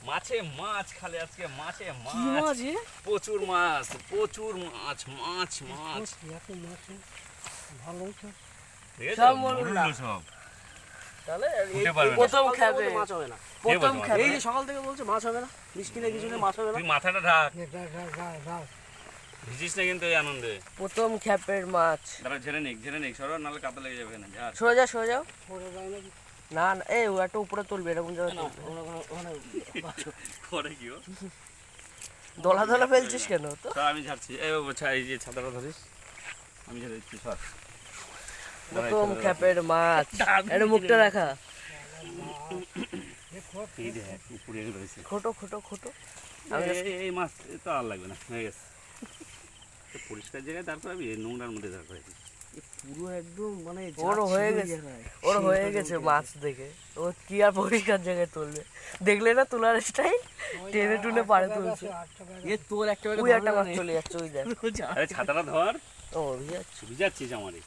মাছে মাছ খালি আজকে, মাছে কি মাছ, মাছ এ? প্রচুর মাছ, প্রচুর মাছ, মাছ মাছ। এত মাছ ভালোই তো। দেখেছো? সব মরুল না। মরুল সব। তাহলে উঠে পারবে না। প্রথম সকাল থেকে খাবে বলছে মাছ হবে না। প্রথম বলছে মাছ খাবে এই যে সকাল থেকে বলছে মাছ হবে না, মিষ্টি না কিছু নেই, মাছ হবে না। তুই মাথাটা ঢাক, যাও ভিজিস না কিন্তু এই আনন্দে। প্রথম খ্যাপের মাছ। তারা ঝেড়ে নিক সরো, নাহলে কাদা লেগে যাবে না। ঝাড়। সরে যাও সরে যাও। পড়ে যায় নাকি? না না এই ও একটা উপরে তুলবে এরকম জায়গায় না, তুলবে। ওখানে করে কি ও? দলা দলা ফেলছিস কেন তো? সর, আমি ঝাড়ছি। এই বাবু, এই যে ছাতাটা ধরিস, আমি ঝেড়ে দিচ্ছি। সর। প্রথম খ্যাপের মাছ। এটা মুখটা রাখা। এই দেখ, উপরে রয়েছে। খোটো খোটো খোটো। এই মাছ তো আর লাগবে না, হয়ে গেছে। তো পরিষ্কার জায়গায় দাঁড় করাবি, এই নোংরার মধ্যে দাঁড় করাবি। পুরো একদম মানে ওর হয়ে গেছে, ওর হয়ে গেছে মাছ দেখে। ও কি আর পরিষ্কার জায়গায় তুলবে? দেখলে না তোলার স্টাইল, টেনে টুনে পাড়ে তুলছে। এ তোর একটা ওই একটা মাছ চলে যাচ্ছে ওই দেখ। আরে ছাতাটা ধর, ও ভিজাচ্ছে। ভিজাচ্ছিস আমারে।